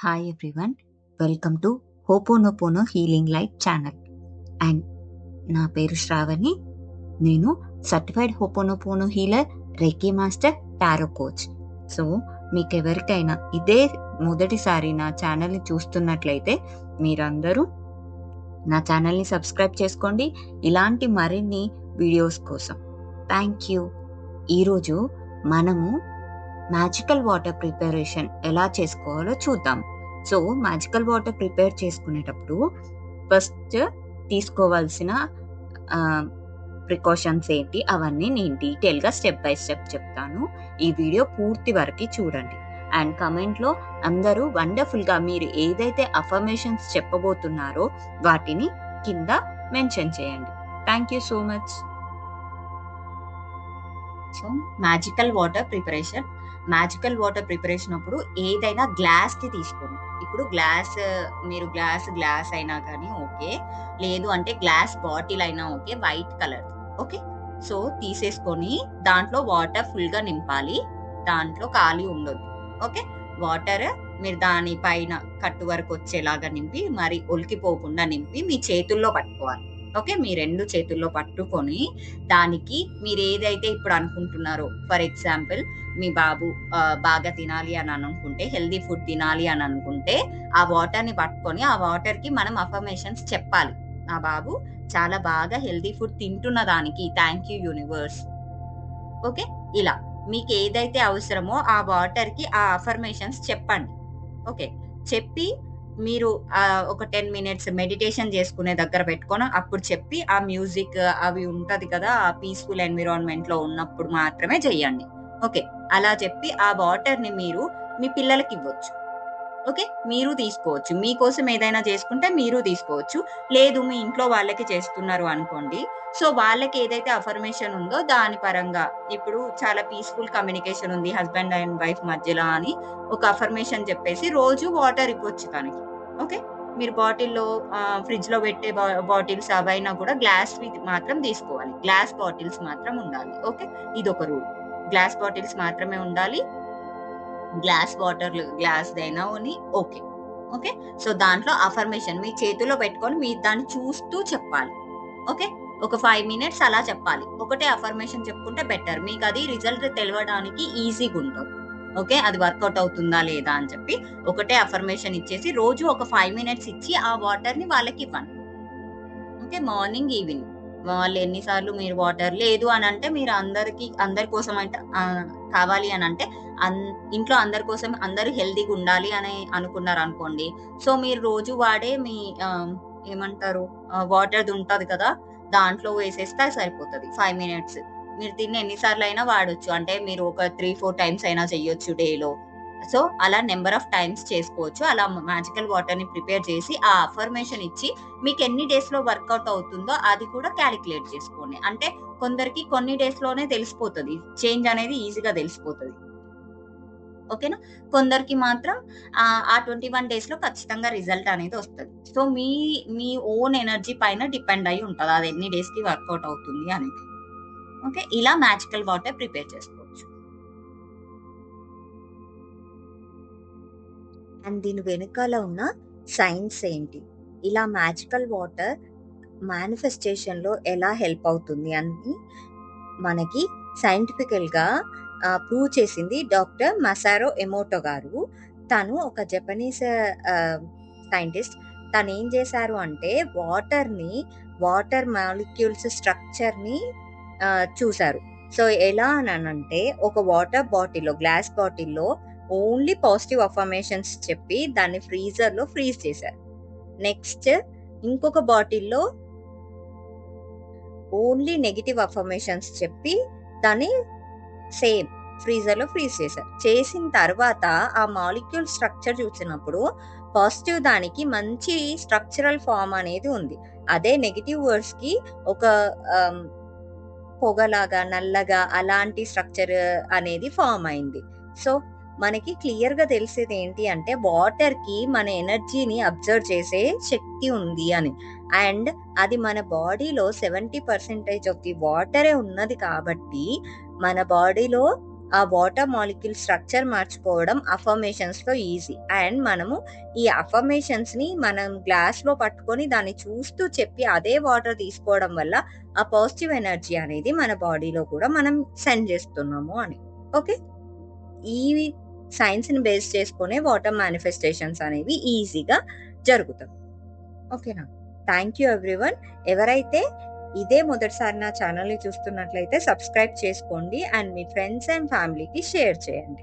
Hi everyone, welcome to Ho'oponopono healing light channel. And నా పేరు శ్రావణి. నేను certified Ho'oponopono healer, reiki master, tarot coach. So మీకు ఎవరికైనా ఇదే మొదటిసారి నా ఛానల్ని చూస్తున్నట్లయితే మీరందరూ నా ఛానల్ని సబ్స్క్రైబ్ చేసుకోండి, ఇలాంటి మరిన్ని వీడియోస్ కోసం. Thank you. ఈరోజు మనము మ్యాజికల్ వాటర్ ప్రిపరేషన్ ఎలా చేసుకోవాలో చూద్దాం. సో మ్యాజికల్ వాటర్ ప్రిపేర్ చేసుకునేటప్పుడు ఫస్ట్ తీసుకోవాల్సిన ప్రికాషన్స్ ఏంటి అవన్నీ నేను డీటెయిల్గా స్టెప్ బై స్టెప్ చెప్తాను. ఈ వీడియో పూర్తి వరకు చూడండి. అండ్ కమెంట్లో అందరూ వండర్ఫుల్గా మీరు ఏదైతే అఫర్మేషన్స్ చెప్పబోతున్నారో వాటిని కింద మెన్షన్ చేయండి. Thank you so much. So magical water preparation అప్పుడు ఏదైనా గ్లాస్ది తీసుకోండి. ఇప్పుడు గ్లాస్ అయినా కానీ ఓకే, లేదు అంటే గ్లాస్ బాటిల్ అయినా okay, white colour okay. So తీసేసుకొని దాంట్లో వాటర్ ఫుల్గా నింపాలి, దాంట్లో ఖాళీ ఉండొద్దు ఓకే. వాటర్ మీరు దాని పైన కట్టు వరకు వచ్చేలాగా నింపి, మరి ఒలికిపోకుండా నింపి మీ చేతుల్లో పట్టుకోవాలి ఓకే. మీ రెండు చేతుల్లో పట్టుకొని దానికి మీరు ఏదైతే ఇప్పుడు అనుకుంటున్నారో, ఫర్ ఎగ్జాంపుల్ మీ బాబు బాగా తినాలి అని అనుకుంటే, హెల్దీ ఫుడ్ తినాలి అని అనుకుంటే ఆ వాటర్ని పట్టుకొని ఆ వాటర్కి మనం అఫర్మేషన్స్ చెప్పాలి. ఆ బాబు చాలా బాగా హెల్దీ ఫుడ్ తింటున్న దానికి థ్యాంక్ యూ యూనివర్స్ ఓకే. ఇలా మీకు ఏదైతే అవసరమో ఆ వాటర్కి ఆ అఫర్మేషన్స్ చెప్పండి ఓకే. చెప్పి మీరు ఒక 10 minutes మెడిటేషన్ చేసుకునే దగ్గర పెట్టుకొని అప్పుడు చెప్పి ఆ మ్యూజిక్ అవి ఉంటది కదా, ఆ పీస్ఫుల్ ఎన్విరాన్మెంట్ లో ఉన్నప్పుడు మాత్రమే చెయ్యండి ఓకే. అలా చెప్పి ఆ వాటర్ ని మీరు మీ పిల్లలకి ఇవ్వచ్చు ఓకే. మీరు తీసుకోవచ్చు, మీకోసం ఏదైనా చేసుకుంటే మీరు తీసుకోవచ్చు. లేదు మీ ఇంట్లో వాళ్ళకి చేస్తున్నారు అనుకోండి, సో వాళ్ళకి ఏదైతే అఫర్మేషన్ ఉందో దాని పరంగా, ఇప్పుడు చాలా పీస్ఫుల్ కమ్యూనికేషన్ ఉంది హస్బెండ్ అండ్ వైఫ్ మధ్యలో అని ఒక అఫర్మేషన్ చెప్పేసి రోజు వాటర్ ఇవ్వచ్చు తనకి ఓకే. మీరు బాటిల్లో ఫ్రిడ్జ్ లో పెట్టే బాటిల్స్ అవైనా కూడా గ్లాస్ మాత్రం తీసుకోవాలి, గ్లాస్ బాటిల్స్ మాత్రం ఉండాలి ఓకే. ఇది ఒక రూల్, గ్లాస్ బాటిల్స్ మాత్రమే ఉండాలి. గ్లాస్ దైనా ఓకే ఓకే. సో దాంట్లో అఫర్మేషన్ మీ చేతిలో పెట్టుకొని మీరు దాన్ని చూస్తూ చెప్పాలి ఓకే. ఒక 5 minutes అలా చెప్పాలి. ఒకటే అఫర్మేషన్ చెప్పుకుంటే బెటర్, మీకు అది రిజల్ట్ తెలియడానికి ఈజీగా ఉంటుంది ఓకే. అది వర్కౌట్ అవుతుందా లేదా అని చెప్పి ఒకటే అఫర్మేషన్ ఇచ్చేసి రోజు ఒక 5 minutes ఇచ్చి ఆ వాటర్ ని వాళ్ళకి ఇవ్వండి ఓకే. మార్నింగ్ ఈవినింగ్ వాళ్ళు ఎన్నిసార్లు మీరు వాటర్ లేదు అని అంటే, మీరు అందరి కోసం అంటే కావాలి అని అంటే, ఇంట్లో అందరి కోసం అందరూ హెల్దీగా ఉండాలి అని అనుకున్నారు అనుకోండి, సో మీరు రోజు వాడే మీ ఏమంటారు వాటర్ది ఉంటది కదా, దాంట్లో వేసేస్తే సరిపోతుంది. 5 minutes మీరు దీన్ని ఎన్నిసార్లు అయినా వాడొచ్చు, అంటే మీరు ఒక 3-4 times అయినా చెయ్యొచ్చు డేలో. సో అలా నెంబర్ ఆఫ్ టైమ్స్ చేసుకోవచ్చు. అలా మ్యాజికల్ వాటర్ ని ప్రిపేర్ చేసి ఆ అఫర్మేషన్ ఇచ్చి మీకు ఎన్ని డేస్ లో వర్కౌట్ అవుతుందో అది కూడా క్యాలిక్యులేట్ చేసుకోండి. అంటే కొందరికి కొన్ని డేస్ లోనే తెలిసిపోతుంది, చేంజ్ అనేది ఈజీగా తెలిసిపోతుంది ఓకేనా. కొందరికి మాత్రం ఆ 21 days లో ఖచ్చితంగా రిజల్ట్ అనేది వస్తుంది. సో మీ ఓన్ ఎనర్జీ పైన డిపెండ్ అయి ఉంటుంది అది ఎన్ని డేస్ కి వర్కౌట్ అవుతుంది అనేది ఓకే. ఇలా మ్యాజికల్ వాటర్ ప్రిపేర్ చేసుకోవచ్చు. అండ్ దీని వెనుకాల ఉన్న సైన్స్ ఏంటి, ఇలా మ్యాజికల్ వాటర్ మేనిఫెస్టేషన్లో ఎలా హెల్ప్ అవుతుంది అని మనకి సైంటిఫికల్గా ప్రూవ్ చేసింది డాక్టర్ మసారో ఎమోటో గారు. తను ఒక జపనీస్ సైంటిస్ట్. తను ఏం చేశారు అంటే వాటర్ మాలిక్యూల్స్ స్ట్రక్చర్ని చూశారు. సో ఎలా అని అంటే, ఒక వాటర్ బాటిల్లో, గ్లాస్ బాటిల్లో ఓన్లీ పాజిటివ్ అఫర్మేషన్స్ చెప్పి దాన్ని ఫ్రీజర్లో ఫ్రీజ్ చేశారు. నెక్స్ట్ ఇంకొక బాటిల్లో ఓన్లీ నెగిటివ్ అఫర్మేషన్స్ చెప్పి దాన్ని సేమ్ ఫ్రీజర్లో ఫ్రీజ్ చేశారు. చేసిన తర్వాత ఆ మాలిక్యూల్ స్ట్రక్చర్ చూసినప్పుడు పాజిటివ్ దానికి మంచి స్ట్రక్చరల్ ఫామ్ అనేది ఉంది, అదే నెగిటివ్ వర్డ్స్కి ఒక పొగలాగా నల్లగా అలాంటి స్ట్రక్చర్ అనేది ఫామ్ అయింది. సో మనకి క్లియర్గా తెలిసేది ఏంటి అంటే, వాటర్కి మన ఎనర్జీని అబ్జర్వ్ చేసే శక్తి ఉంది అని. అండ్ అది మన బాడీలో 70% ఆఫ్ ది వాటరే ఉన్నది కాబట్టి మన బాడీలో ఆ వాటర్ మాలిక్యూల్ స్ట్రక్చర్ మార్చుకోవడం అఫర్మేషన్స్లో ఈజీ. అండ్ మనము ఈ అఫర్మేషన్స్ని మనం గ్లాస్లో పట్టుకొని దాన్ని చూస్తూ చెప్పి అదే వాటర్ తీసుకోవడం వల్ల ఆ పాజిటివ్ ఎనర్జీ అనేది మన బాడీలో కూడా మనం సెండ్ చేస్తున్నాము అని. ఓకే, ఈ సైన్స్ని బేస్ చేసుకునే వాటర్ మేనిఫెస్టేషన్స్ అనేవి ఈజీగా జరుగుతాయి. ఓకేనా? Thank you everyone. ఎవరైతే ఇదే మొదటిసారి నా ఛానల్ని చూస్తున్నట్లయితే సబ్స్క్రైబ్ చేసుకోండి అండ్ మీ ఫ్రెండ్స్ అండ్ ఫ్యామిలీకి షేర్ చేయండి.